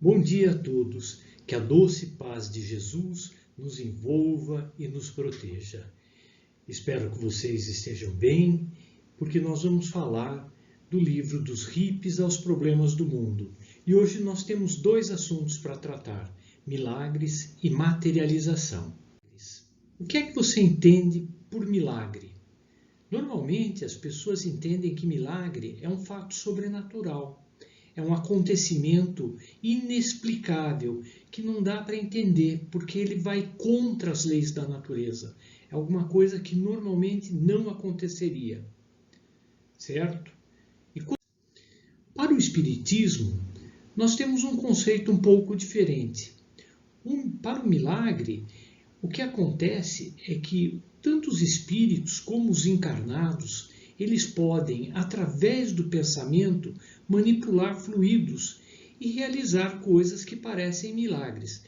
Bom dia a todos, que a doce paz de Jesus nos envolva e nos proteja. Espero que vocês estejam bem, porque nós vamos falar do livro dos hippies aos problemas do mundo. E hoje nós temos dois assuntos para tratar, milagres e materialização. O que é que você entende por milagre? Normalmente as pessoas entendem que milagre é um fato sobrenatural. É um acontecimento inexplicável que não dá para entender porque ele vai contra as leis da natureza. É alguma coisa que normalmente não aconteceria, certo? E para o Espiritismo, nós temos um conceito um pouco diferente. Para o milagre, o que acontece é que tanto os espíritos como os encarnados eles podem, através do pensamento, manipular fluidos e realizar coisas que parecem milagres.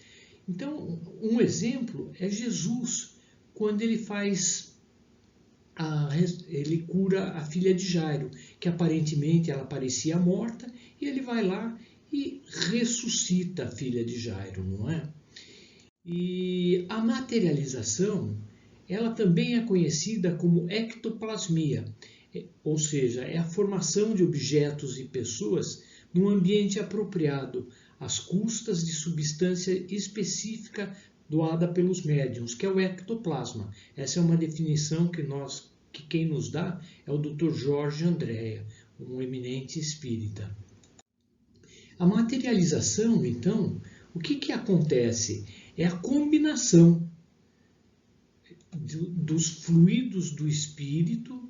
Então, um exemplo é Jesus, quando ele ele cura a filha de Jairo, que aparentemente ela parecia morta, e ele vai lá e ressuscita a filha de Jairo, não é? E a materialização, ela também é conhecida como ectoplasmia, ou seja, é a formação de objetos e pessoas num ambiente apropriado, às custas de substância específica doada pelos médiuns, que é o ectoplasma. Essa é uma definição que quem nos dá é o Dr. Jorge Andréa, um eminente espírita. A materialização, então, o que acontece? É a combinação dos fluidos do espírito,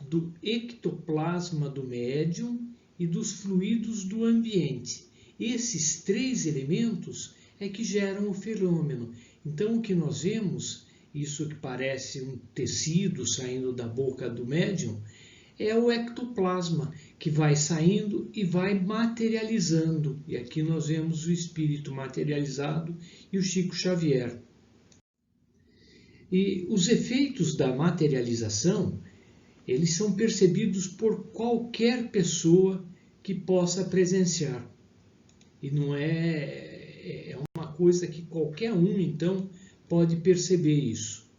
do ectoplasma do médium e dos fluidos do ambiente. Esses três elementos é que geram o fenômeno. Então, o que nós vemos, isso que parece um tecido saindo da boca do médium, é o ectoplasma que vai saindo e vai materializando. E aqui nós vemos o espírito materializado e o Chico Xavier. E os efeitos da materialização, eles são percebidos por qualquer pessoa que possa presenciar. E não é uma coisa que qualquer um, então, pode perceber isso.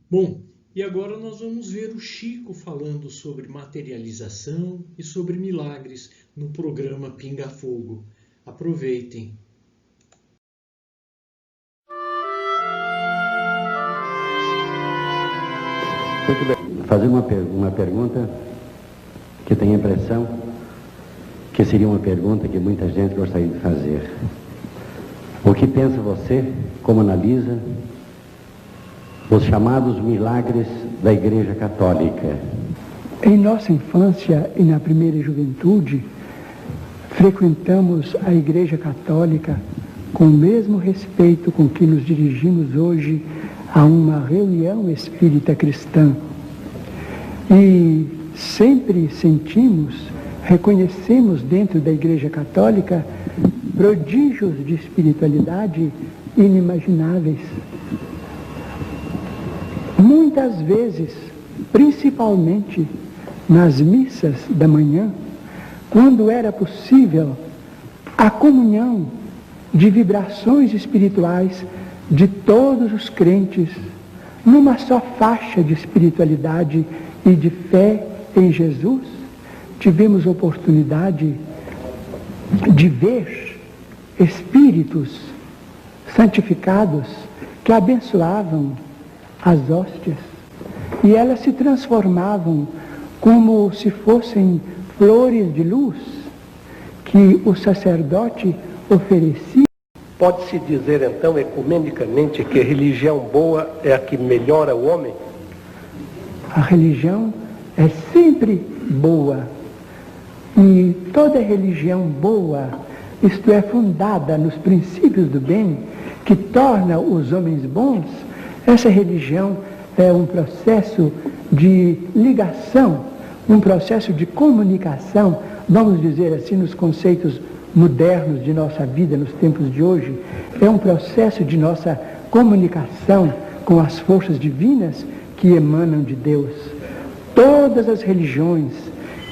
Bom, e agora nós vamos ver o Chico falando sobre materialização e sobre milagres no programa Pinga Fogo. Aproveitem! Muito bem. Fazer uma pergunta que eu tenho a impressão que seria uma pergunta que muita gente gostaria de fazer. O que pensa você, como analisa, os chamados milagres da Igreja Católica? Em nossa infância e na primeira juventude, frequentamos a Igreja Católica com o mesmo respeito com que nos dirigimos hoje a uma reunião espírita cristã. E sempre reconhecemos dentro da Igreja Católica prodígios de espiritualidade inimagináveis. Muitas vezes, principalmente nas missas da manhã, quando era possível a comunhão de vibrações espirituais de todos os crentes, numa só faixa de espiritualidade e de fé em Jesus, tivemos oportunidade de ver espíritos santificados que abençoavam as hóstias e elas se transformavam como se fossem flores de luz que o sacerdote oferecia. Pode-se dizer, então, ecumenicamente, que a religião boa é a que melhora o homem? A religião é sempre boa. E toda religião boa, isto é, fundada nos princípios do bem, que torna os homens bons, essa religião é um processo de ligação, um processo de comunicação, vamos dizer assim, nos conceitos modernos de nossa vida nos tempos de hoje, é um processo de nossa comunicação com as forças divinas que emanam de Deus. Todas as religiões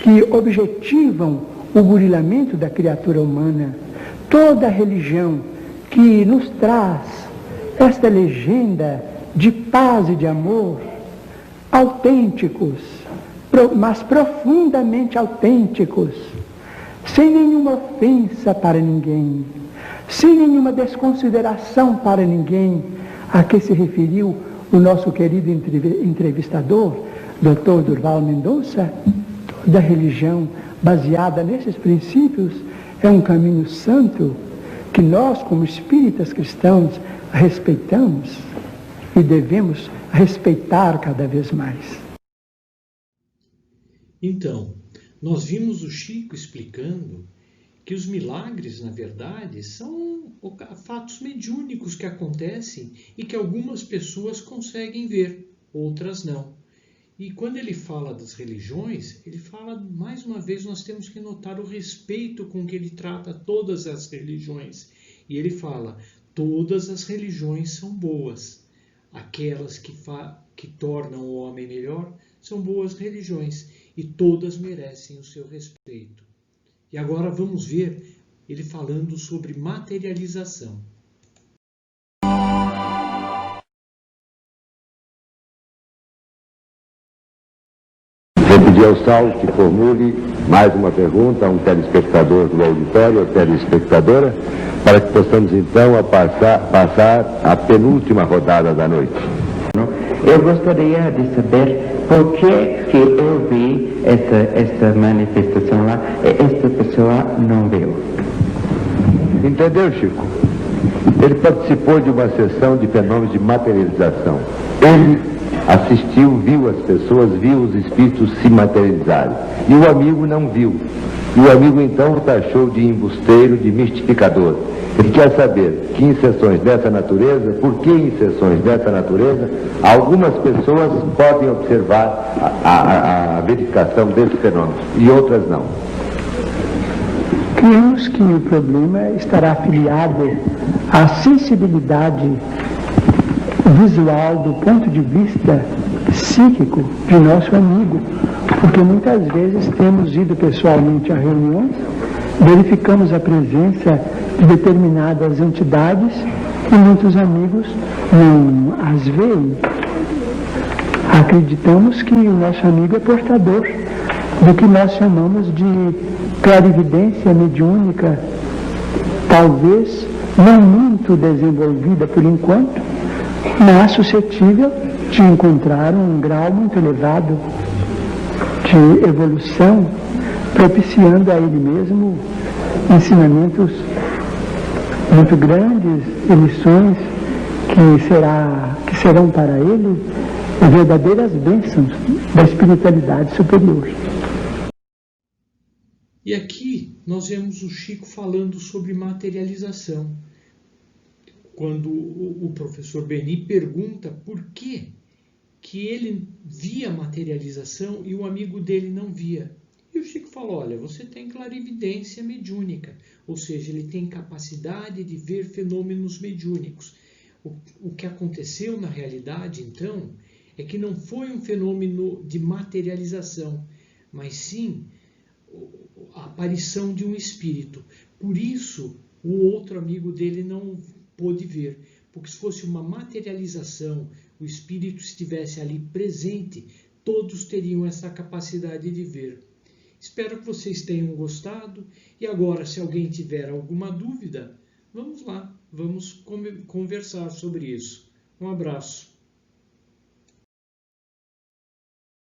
que objetivam o burilamento da criatura humana, toda religião que nos traz esta legenda de paz e de amor, autênticos, mas profundamente autênticos, sem nenhuma ofensa para ninguém, sem nenhuma desconsideração para ninguém, a que se referiu o nosso querido entrevistador, Dr. Durval Mendonça. Toda religião baseada nesses princípios é um caminho santo que nós, como espíritas cristãos, respeitamos e devemos respeitar cada vez mais. Então, nós vimos o Chico explicando que os milagres, na verdade, são fatos mediúnicos que acontecem e que algumas pessoas conseguem ver, outras não. E quando ele fala das religiões, ele fala, mais uma vez, nós temos que notar o respeito com que ele trata todas as religiões. E ele fala, todas as religiões são boas. Aquelas que tornam o homem melhor são boas religiões e todas merecem o seu respeito. E agora vamos ver ele falando sobre materialização. Vou pedir ao Saulo que formule mais uma pergunta a um telespectador do auditório, ou telespectadora, para que possamos então passar a penúltima rodada da noite. Eu gostaria de saber por que eu vi essa manifestação lá e esta pessoa não viu. Entendeu, Chico? Ele participou de uma sessão de fenômenos de materialização. Ele assistiu, viu as pessoas, viu os espíritos se materializarem. E o amigo não viu. E o amigo então o taxou de embusteiro, de mistificador. Ele quer saber que em sessões dessa natureza, por que em sessões dessa natureza, algumas pessoas podem observar a verificação desses fenômenos e outras não. Cremos que o problema estará afiliado à sensibilidade visual do ponto de vista psíquico de nosso amigo, porque muitas vezes temos ido pessoalmente a reuniões, verificamos a presença de determinadas entidades e muitos amigos não as veem. Acreditamos que o nosso amigo é portador do que nós chamamos de clarividência mediúnica, talvez não muito desenvolvida por enquanto, mas suscetível de encontrar um grau muito elevado de evolução, propiciando a ele mesmo ensinamentos muito grandes e lições que serão para ele verdadeiras bênçãos da espiritualidade superior. E aqui nós vemos o Chico falando sobre materialização. Quando o professor Beni pergunta por que ele via materialização e o amigo dele não via. E o Chico falou, olha, você tem clarividência mediúnica, ou seja, ele tem capacidade de ver fenômenos mediúnicos. O que aconteceu na realidade, então, é que não foi um fenômeno de materialização, mas sim a aparição de um espírito. Por isso, o outro amigo dele não pôde ver, porque se fosse uma materialização, o espírito estivesse ali presente, todos teriam essa capacidade de ver. Espero que vocês tenham gostado e agora, se alguém tiver alguma dúvida, vamos lá, vamos conversar sobre isso. Um abraço.